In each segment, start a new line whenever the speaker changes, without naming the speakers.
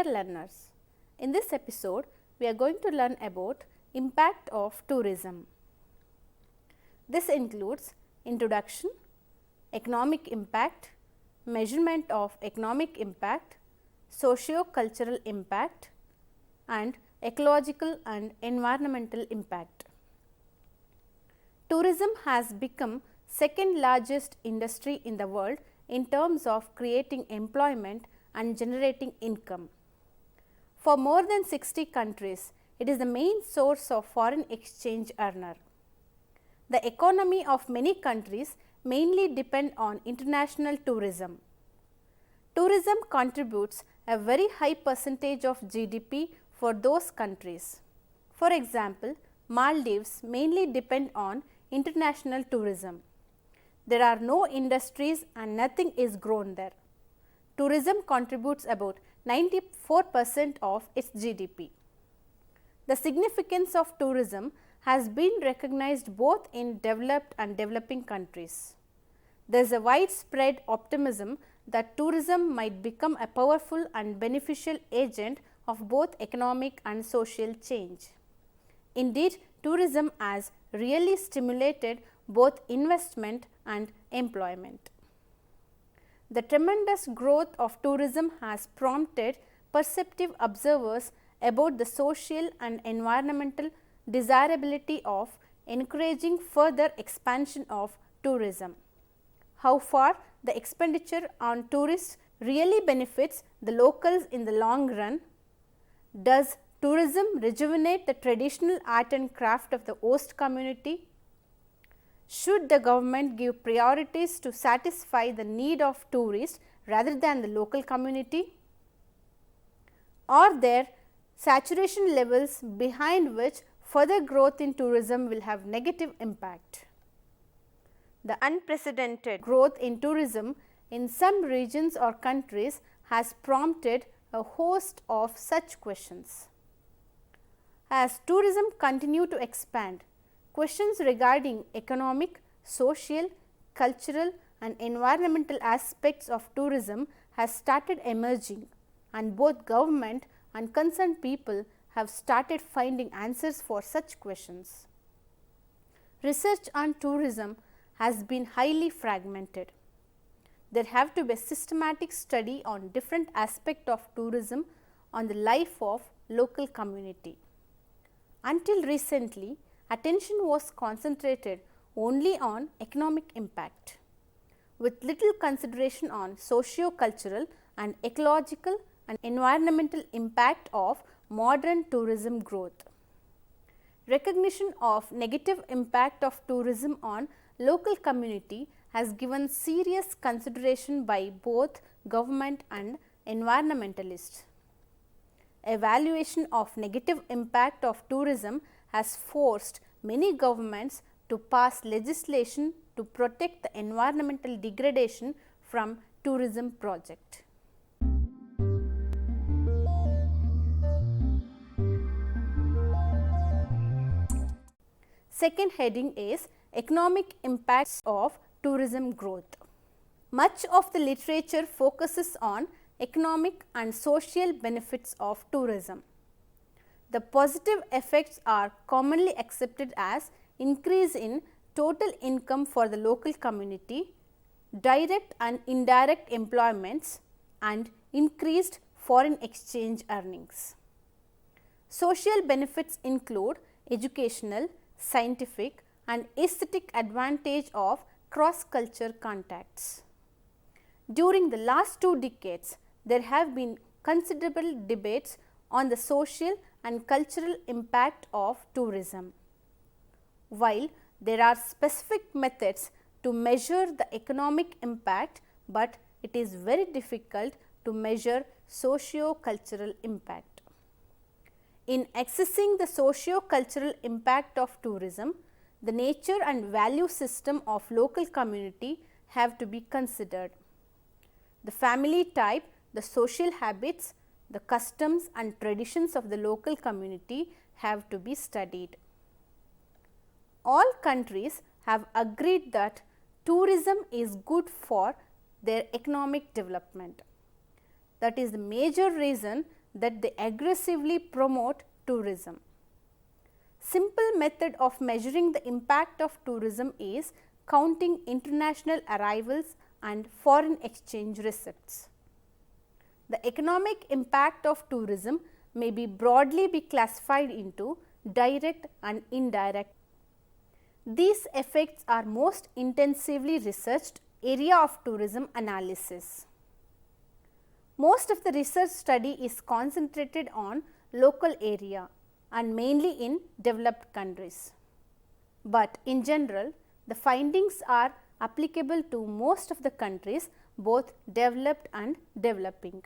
Dear learners, in this episode we are going to learn about impact of tourism. This includes introduction, economic impact, measurement of economic impact, socio-cultural impact and ecological and environmental impact. Tourism has become second largest industry in the world in terms of creating employment and generating income. For more than 60 countries, it is the main source of foreign exchange earner. The economy of many countries mainly depend on international tourism. Tourism contributes a very high percentage of GDP for those countries. For example, Maldives mainly depend on international tourism. There are no industries and nothing is grown there. Tourism contributes about 94% of its GDP. The significance of tourism has been recognized both in developed and developing countries. There is a widespread optimism that tourism might become a powerful and beneficial agent of both economic and social change. Indeed, tourism has really stimulated both investment and employment. The tremendous growth of tourism has prompted perceptive observers about the social and environmental desirability of encouraging further expansion of tourism. How far the expenditure on tourists really benefits the locals in the long run? Does tourism rejuvenate the traditional art and craft of the host community? Should the government give priorities to satisfy the need of tourists rather than the local community? Are there saturation levels behind which further growth in tourism will have negative impact? The unprecedented growth in tourism in some regions or countries has prompted a host of such questions. As tourism continue to expand, questions regarding economic, social, cultural and environmental aspects of tourism has started emerging, and both government and concerned people have started finding answers for such questions. Research on tourism has been highly fragmented. There have to be a systematic study on different aspects of tourism on the life of local community. Until recently, attention was concentrated only on economic impact, with little consideration on socio-cultural and ecological and environmental impact of modern tourism growth. Recognition of negative impact of tourism on local community has given serious consideration by both government and environmentalists. Evaluation of negative impact of tourism has forced many governments to pass legislation to protect the environmental degradation from tourism project. Second heading is economic impacts of tourism growth. Much of the literature focuses on economic and social benefits of tourism. The positive effects are commonly accepted as increase in total income for the local community, direct and indirect employments and increased foreign exchange earnings. Social benefits include educational, scientific and aesthetic advantage of cross-culture contacts. During the last 2 decades, there have been considerable debates on the social and cultural impact of tourism. While there are specific methods to measure the economic impact, but it is very difficult to measure socio-cultural impact. In assessing the socio-cultural impact of tourism, the nature and value system of local community have to be considered. The family type, the social habits, the customs and traditions of the local community have to be studied. All countries have agreed that tourism is good for their economic development. That is the major reason that they aggressively promote tourism. Simple method of measuring the impact of tourism is counting international arrivals and foreign exchange receipts. The economic impact of tourism may be broadly classified into direct and indirect. These effects are most intensively researched area of tourism analysis. Most of the research study is concentrated on local area and mainly in developed countries. But in general, the findings are applicable to most of the countries, both developed and developing.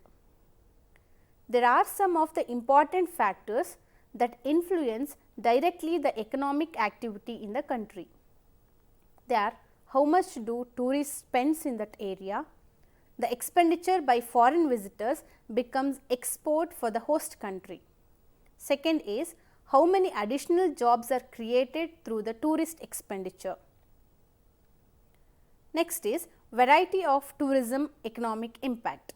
There are some of the important factors that influence directly the economic activity in the country. They are how much do tourists spend in that area, the expenditure by foreign visitors becomes export for the host country. Second is how many additional jobs are created through the tourist expenditure. Next is variety of tourism economic impact.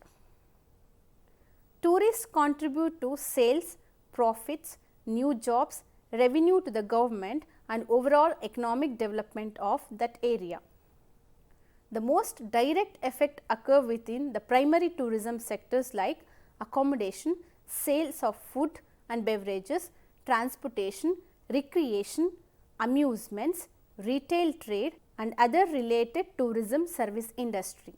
Tourists contribute to sales, profits, new jobs, revenue to the government and overall economic development of that area. The most direct effect occur within the primary tourism sectors like accommodation, sales of food and beverages, transportation, recreation, amusements, retail trade and other related tourism service industry.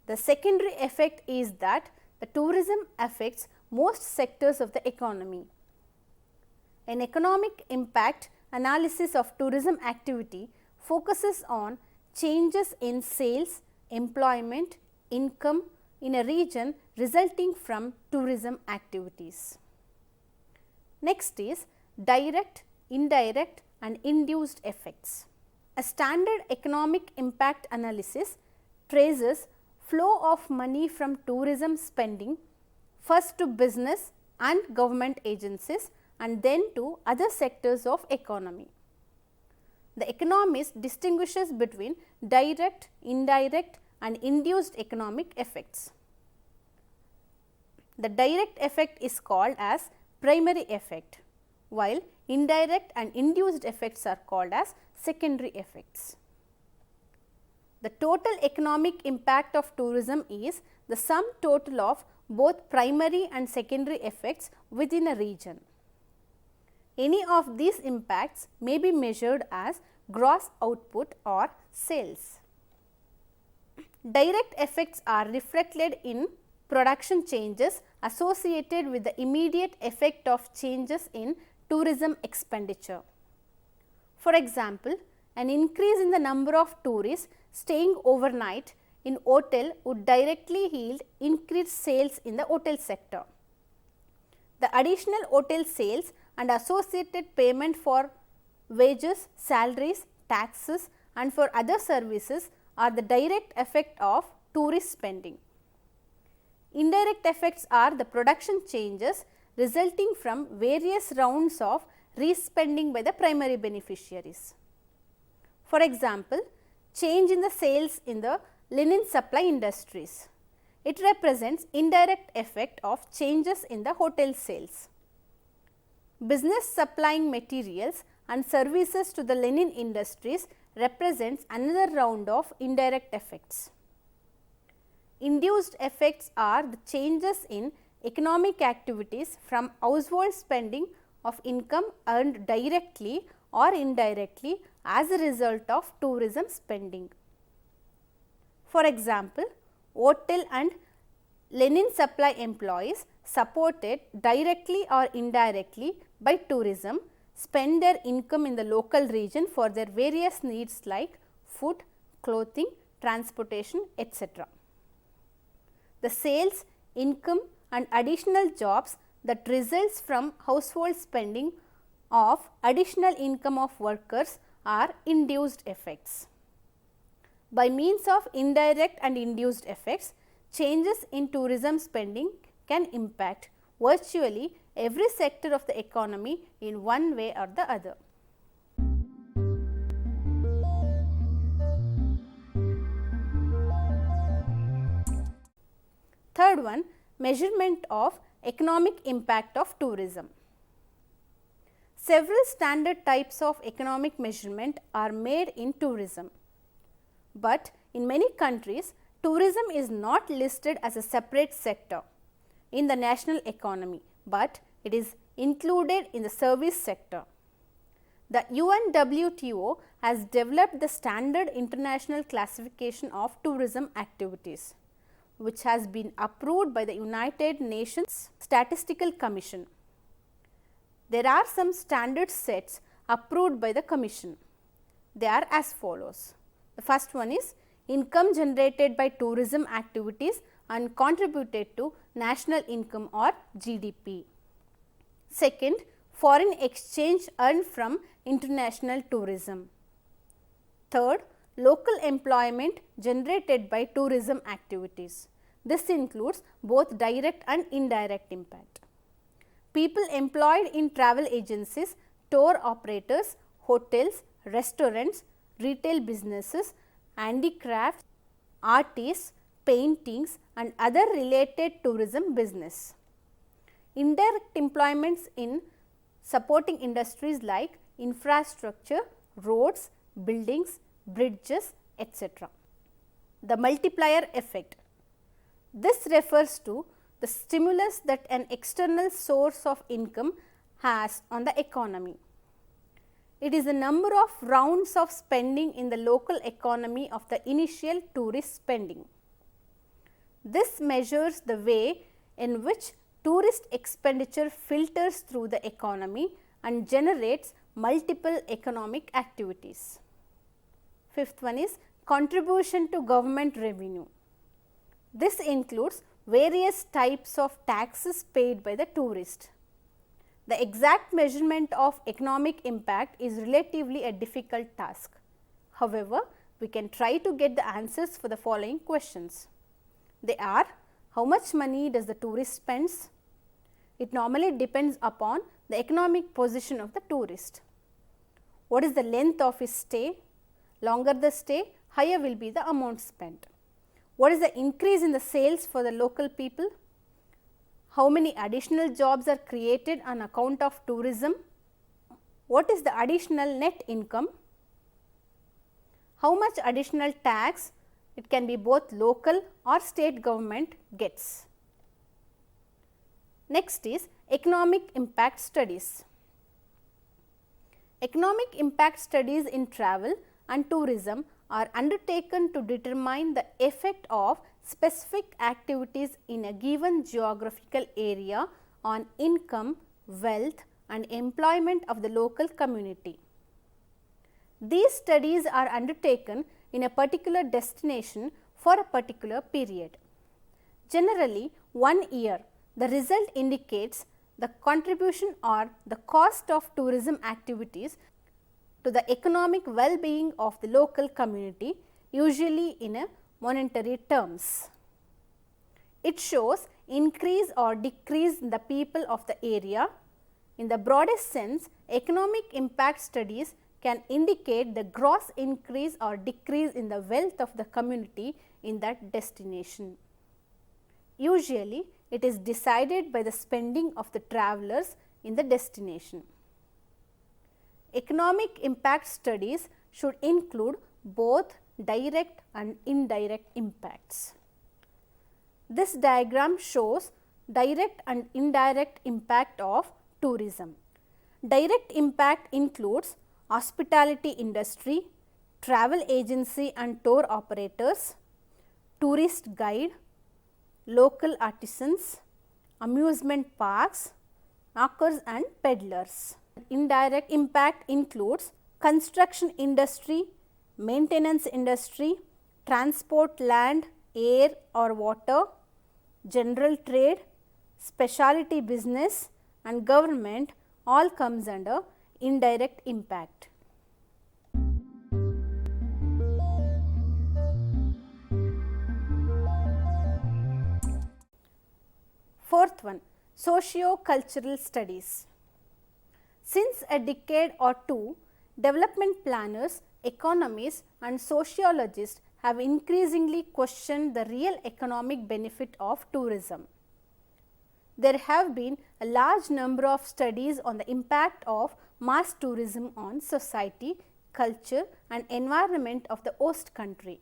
The secondary effect is that the tourism affects most sectors of the economy. An economic impact analysis of tourism activity focuses on changes in sales, employment, income in a region resulting from tourism activities. Next is direct, indirect and induced effects. A standard economic impact analysis traces flow of money from tourism spending first to business and government agencies and then to other sectors of economy. The economist distinguishes between direct, indirect and induced economic effects. The direct effect is called as primary effect, while indirect and induced effects are called as secondary effects. The total economic impact of tourism is the sum total of both primary and secondary effects within a region. Any of these impacts may be measured as gross output or sales. Direct effects are reflected in production changes associated with the immediate effect of changes in tourism expenditure. For example, an increase in the number of tourists staying overnight in hotel would directly yield increased sales in the hotel sector. The additional hotel sales and associated payment for wages, salaries, taxes and for other services are the direct effect of tourist spending. Indirect effects are the production changes resulting from various rounds of re-spending by the primary beneficiaries. For example, change in the sales in the linen supply industries. It represents indirect effect of changes in the hotel sales. Business supplying materials and services to the linen industries represents another round of indirect effects. Induced effects are the changes in economic activities from household spending of income earned directly or indirectly as a result of tourism spending. For example, hotel and linen supply employees supported directly or indirectly by tourism spend their income in the local region for their various needs like food, clothing, transportation, etc. The sales, income and additional jobs that results from household spending of additional income of workers are induced effects. By means of indirect and induced effects, changes in tourism spending can impact virtually every sector of the economy in one way or the other. Third one, measurement of economic impact of tourism. Several standard types of economic measurement are made in tourism, but in many countries tourism is not listed as a separate sector in the national economy, but it is included in the service sector. The UNWTO has developed the standard international classification of tourism activities, which has been approved by the United Nations Statistical Commission. There are some standard sets approved by the Commission. They are as follows. The first one is income generated by tourism activities and contributed to national income or GDP. Second, foreign exchange earned from international tourism. Third, local employment generated by tourism activities. This includes both direct and indirect impact. People employed in travel agencies, tour operators, hotels, restaurants, retail businesses, handicrafts, artists, paintings and other related tourism business. Indirect employments in supporting industries like infrastructure, roads, buildings, bridges, etc. The multiplier effect. This refers to the stimulus that an external source of income has on the economy. It is the number of rounds of spending in the local economy of the initial tourist spending. This measures the way in which tourist expenditure filters through the economy and generates multiple economic activities. Fifth one is contribution to government revenue. This includes various types of taxes paid by the tourist. The exact measurement of economic impact is relatively a difficult task. However, we can try to get the answers for the following questions. They are: how much money does the tourist spends? It normally depends upon the economic position of the tourist. What is the length of his stay? Longer the stay, higher will be the amount spent. What is the increase in the sales for the local people? How many additional jobs are created on account of tourism? What is the additional net income? How much additional tax it can be both local or state government gets? Next is economic impact studies. Economic impact studies in travel and tourism are undertaken to determine the effect of specific activities in a given geographical area on income, wealth and employment of the local community. These studies are undertaken in a particular destination for a particular period. Generally, 1 year. The result indicates the contribution or the cost of tourism activities to the economic well-being of the local community, usually in a monetary terms. It shows increase or decrease in the people of the area. In the broadest sense, economic impact studies can indicate the gross increase or decrease in the wealth of the community in that destination. Usually, it is decided by the spending of the travelers in the destination. Economic impact studies should include both direct and indirect impacts. This diagram shows direct and indirect impact of tourism. Direct impact includes hospitality industry, travel agency and tour operators, tourist guide, local artisans, amusement parks, hawkers and peddlers. Indirect impact includes construction industry, maintenance industry, transport, land, air or water, general trade, specialty business and government all comes under indirect impact. Fourth one, socio-cultural studies. Since a decade or two, development planners, economists and sociologists have increasingly questioned the real economic benefit of tourism. there have been a large number of studies on the impact of mass tourism on society, culture and environment of the host country.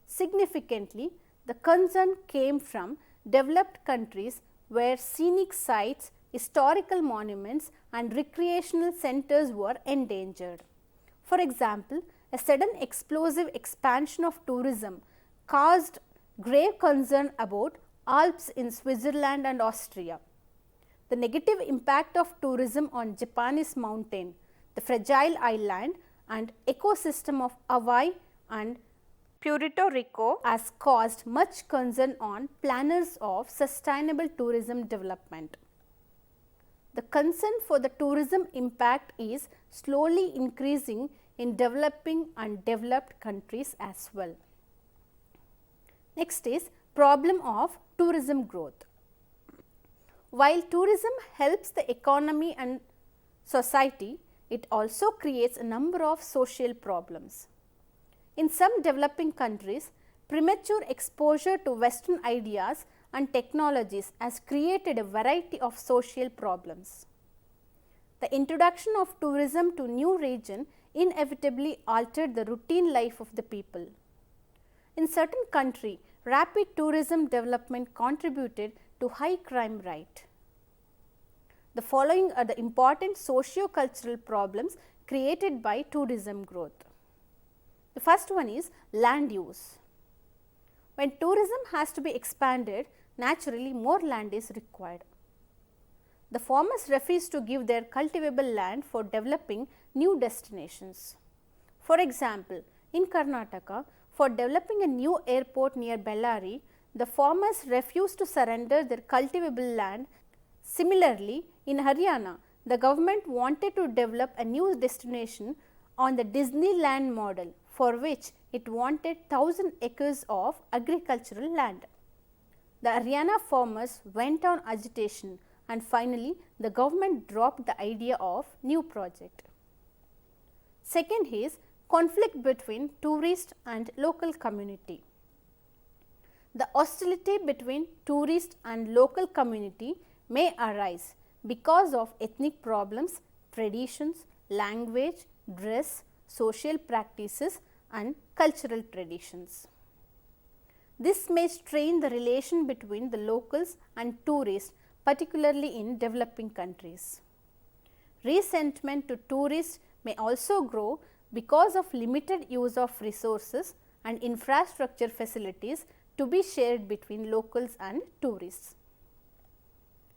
Significantly, the concern came from developed countries where scenic sites, historical monuments and recreational centers were endangered. For example, a sudden explosive expansion of tourism caused grave concern about Alps in Switzerland and Austria. The negative impact of tourism on Japanese mountain, the fragile island and ecosystem of Hawaii and Puerto Rico has caused much concern on planners of sustainable tourism development. The concern for the tourism impact is slowly increasing in developing and developed countries as well. Next is problem of tourism growth. While tourism helps the economy and society, it also creates a number of social problems. In some developing countries, premature exposure to Western ideas and technologies has created a variety of social problems. The introduction of tourism to new region inevitably altered the routine life of the people. In certain countries, rapid tourism development contributed to high crime rate. The following are the important socio-cultural problems created by tourism growth. The first one is land use. When tourism has to be expanded, naturally more land is required. The farmers refuse to give their cultivable land for developing new destinations. For example, in Karnataka, for developing a new airport near Bellary, the farmers refused to surrender their cultivable land. Similarly, in Haryana, the government wanted to develop a new destination on the Disneyland model, for which it wanted 1000 acres of agricultural land. The Haryana farmers went on agitation and finally the government dropped the idea of new project. Second is conflict between tourist and local community. The hostility between tourist and local community may arise because of ethnic problems, traditions, language, dress, social practices and cultural traditions. This may strain the relation between the locals and tourists, particularly in developing countries. Resentment to tourists may also grow because of limited use of resources and infrastructure facilities to be shared between locals and tourists.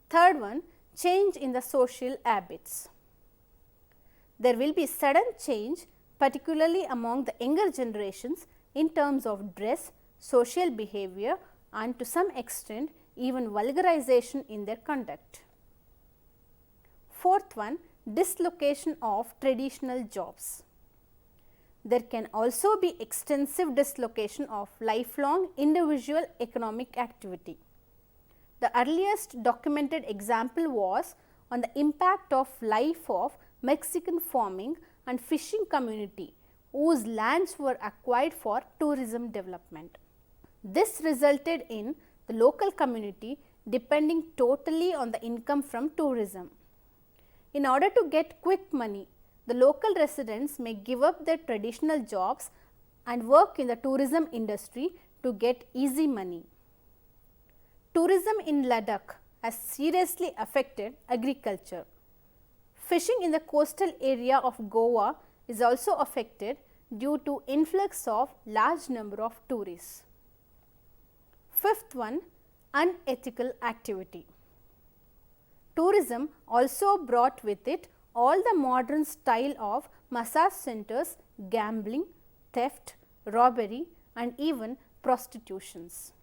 Third one, change in the social habits. There will be sudden change, particularly among the younger generations in terms of dress, social behavior and to some extent even vulgarization in their conduct. Fourth one, dislocation of traditional jobs. There can also be extensive dislocation of lifelong individual economic activity. The earliest documented example was on the impact of life of Mexican farming and fishing community whose lands were acquired for tourism development. This resulted in the local community depending totally on the income from tourism. In order to get quick money, the local residents may give up their traditional jobs and work in the tourism industry to get easy money. Tourism in Ladakh has seriously affected agriculture. Fishing in the coastal area of Goa is also affected due to influx of large number of tourists. Fifth one, unethical activity. Tourism also brought with it all the modern style of massage centers, gambling, theft, robbery and even prostitutions.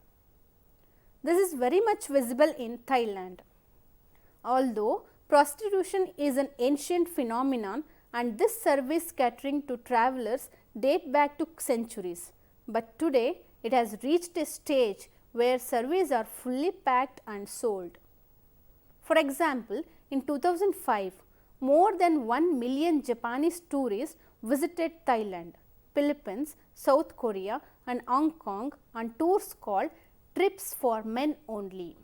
This is very much visible in Thailand. Although prostitution is an ancient phenomenon and this service catering to travelers date back to centuries, but today it has reached a stage where services are fully packed and sold. For example, in 2005, more than 1 million Japanese tourists visited Thailand, Philippines, South Korea and Hong Kong on tours called Trips for Men Only.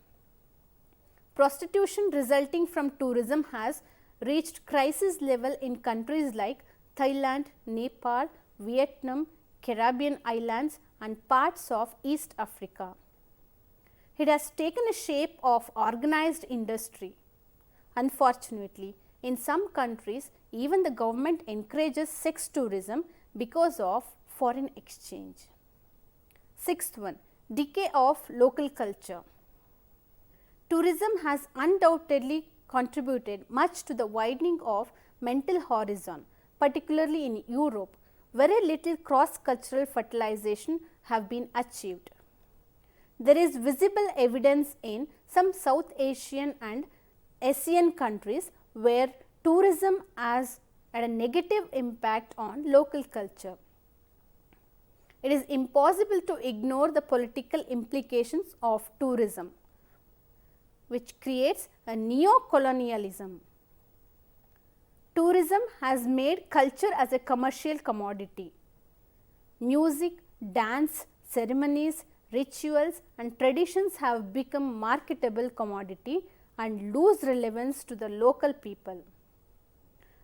Prostitution resulting from tourism has reached crisis level in countries like Thailand, Nepal, Vietnam, Caribbean islands and parts of East Africa. It has taken a shape of organized industry. Unfortunately, in some countries, even the government encourages sex tourism because of foreign exchange. Sixth one, decay of local culture. Tourism has undoubtedly contributed much to the widening of mental horizon, particularly in Europe. Very little cross-cultural fertilization have been achieved. There is visible evidence in some South Asian and ASEAN countries where tourism has had a negative impact on local culture. It is impossible to ignore the political implications of tourism, which creates a neo-colonialism. Tourism has made culture as a commercial commodity. Music, dance, ceremonies, rituals and traditions have become marketable commodity and lose relevance to the local people.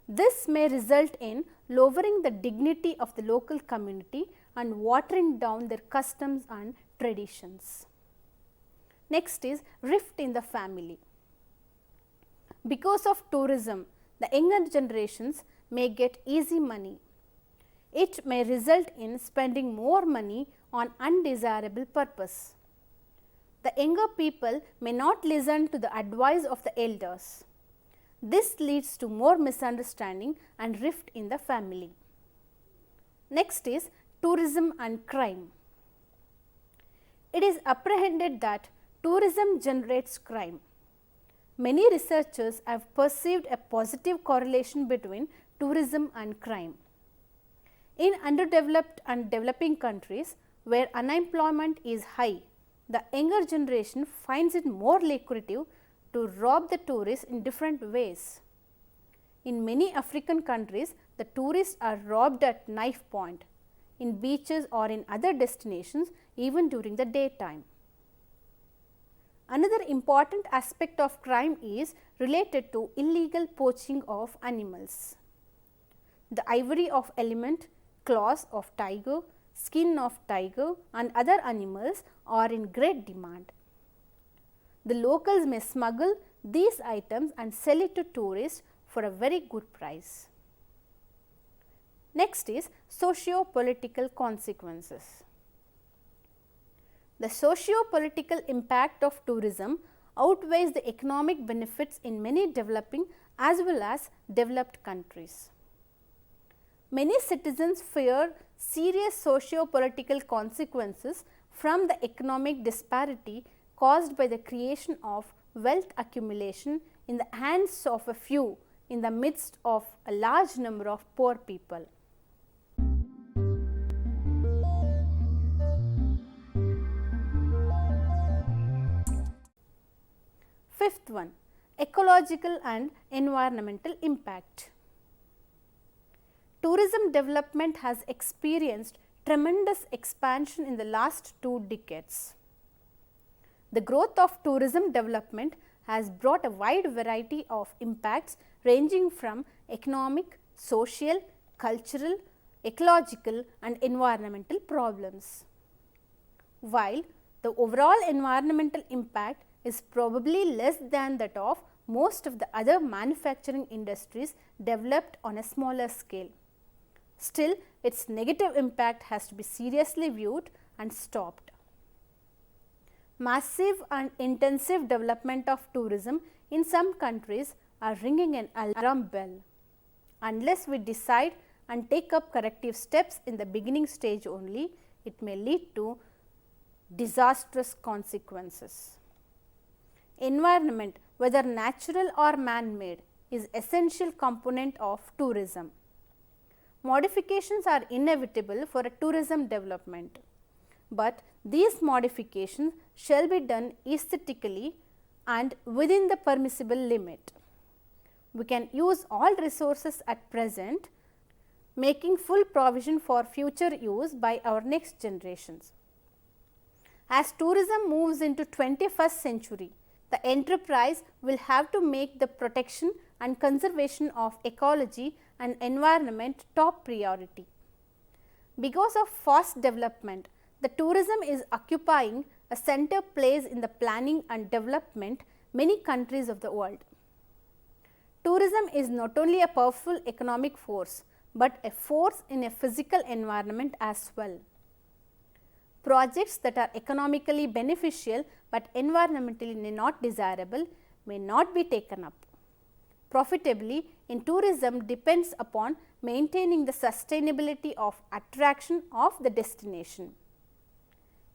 This may result in lowering the dignity of the local community and watering down their customs and traditions. Next is rift in the family. Because of tourism, the younger generations may get easy money. It may result in spending more money on undesirable purpose. The younger people may not listen to the advice of the elders. This leads to more misunderstanding and rift in the family. Next is tourism and crime. It is apprehended that tourism generates crime. Many researchers have perceived a positive correlation between tourism and crime. In underdeveloped and developing countries where unemployment is high, the younger generation finds it more lucrative to rob the tourists in different ways. In many African countries, the tourists are robbed at knife point, in beaches or in other destinations even during the daytime. Another important aspect of crime is related to illegal poaching of animals. The ivory of elephant, claws of tiger, skin of tiger and other animals are in great demand. The locals may smuggle these items and sell it to tourists for a very good price. Next is socio-political consequences. The socio-political impact of tourism outweighs the economic benefits in many developing as well as developed countries. Many citizens fear serious socio-political consequences from the economic disparity caused by the creation of wealth accumulation in the hands of a few in the midst of a large number of poor people. Fifth one, ecological and environmental impact. Tourism development has experienced tremendous expansion in the last 2 decades. The growth of tourism development has brought a wide variety of impacts ranging from economic, social, cultural, ecological and environmental problems. While the overall environmental impact is probably less than that of most of the other manufacturing industries developed on a smaller scale, still its negative impact has to be seriously viewed and stopped. Massive and intensive development of tourism in some countries are ringing an alarm bell. Unless we decide and take up corrective steps in the beginning stage only, it may lead to disastrous consequences. Environment, whether natural or man-made, is essential component of tourism. Modifications are inevitable for a tourism development, but these modifications shall be done aesthetically and within the permissible limit. We can use all resources at present, making full provision for future use by our next generations. As tourism moves into 21st century, the enterprise will have to make the protection and conservation of ecology and environment top priority. Because of fast development, the tourism is occupying a center place in the planning and development many countries of the world. Tourism is not only a powerful economic force, but a force in a physical environment as well. Projects that are economically beneficial but environmentally not desirable may not be taken up. Profitably in tourism depends upon maintaining the sustainability of attraction of the destination.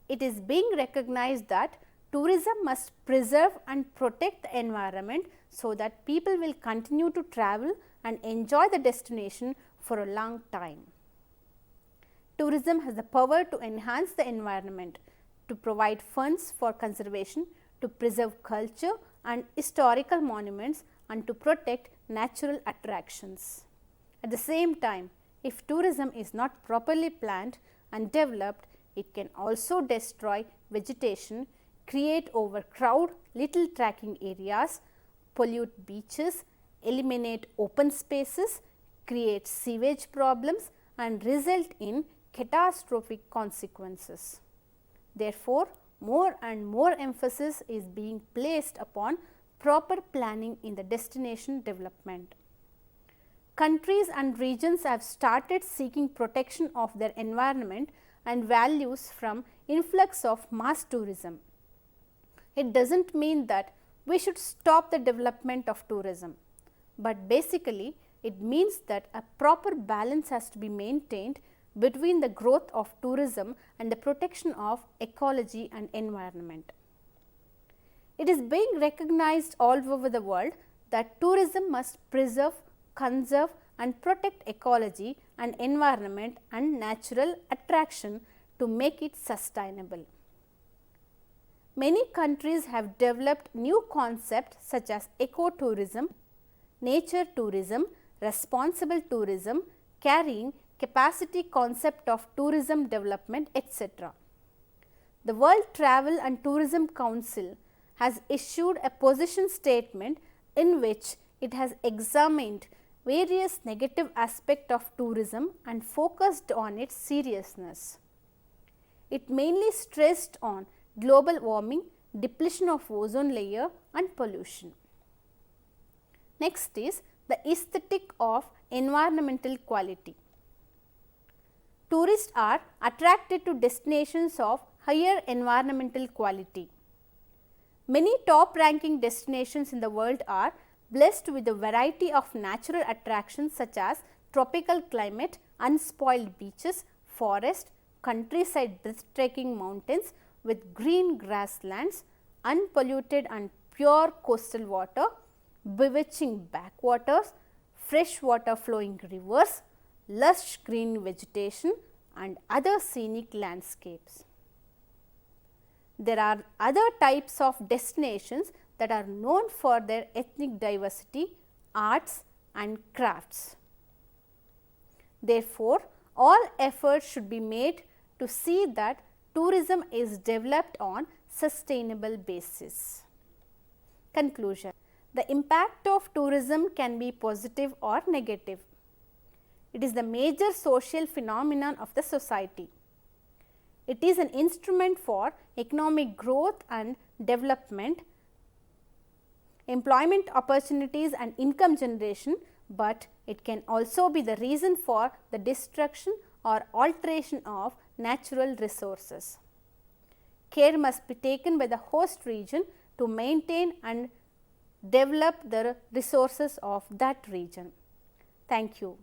It is being recognized that tourism must preserve and protect the environment so that people will continue to travel and enjoy the destination for a long time. Tourism has the power to enhance the environment, to provide funds for conservation, to preserve culture and historical monuments, and to protect natural attractions. At the same time, if tourism is not properly planned and developed, it can also destroy vegetation, create overcrowd little trekking areas, pollute beaches, eliminate open spaces, create sewage problems, and result in catastrophic consequences. Therefore, more and more emphasis is being placed upon proper planning in the destination development. Countries and regions have started seeking protection of their environment and values from influx of mass tourism. It does not mean that we should stop the development of tourism, but basically it means that a proper balance has to be maintained between the growth of tourism and the protection of ecology and environment. It is being recognized all over the world that tourism must preserve, conserve and protect ecology and environment and natural attraction to make it sustainable. Many countries have developed new concepts such as ecotourism, nature tourism, responsible tourism, carrying capacity concept of tourism development, etc. The World Travel and Tourism Council has issued a position statement in which it has examined various negative aspects of tourism and focused on its seriousness. It mainly stressed on global warming, depletion of ozone layer and pollution. Next is the aesthetic of environmental quality. Tourists are attracted to destinations of higher environmental quality. Many top ranking destinations in the world are blessed with a variety of natural attractions such as tropical climate, unspoiled beaches, forest, countryside breathtaking mountains with green grasslands, unpolluted and pure coastal water, bewitching backwaters, fresh water flowing rivers, lush green vegetation and other scenic landscapes. There are other types of destinations that are known for their ethnic diversity, arts and crafts. Therefore, all efforts should be made to see that tourism is developed on sustainable basis. Conclusion: the impact of tourism can be positive or negative. It is the major social phenomenon of the society. It is an instrument for economic growth and development, employment opportunities and income generation, but it can also be the reason for the destruction or alteration of natural resources. Care must be taken by the host region to maintain and develop the resources of that region. Thank you.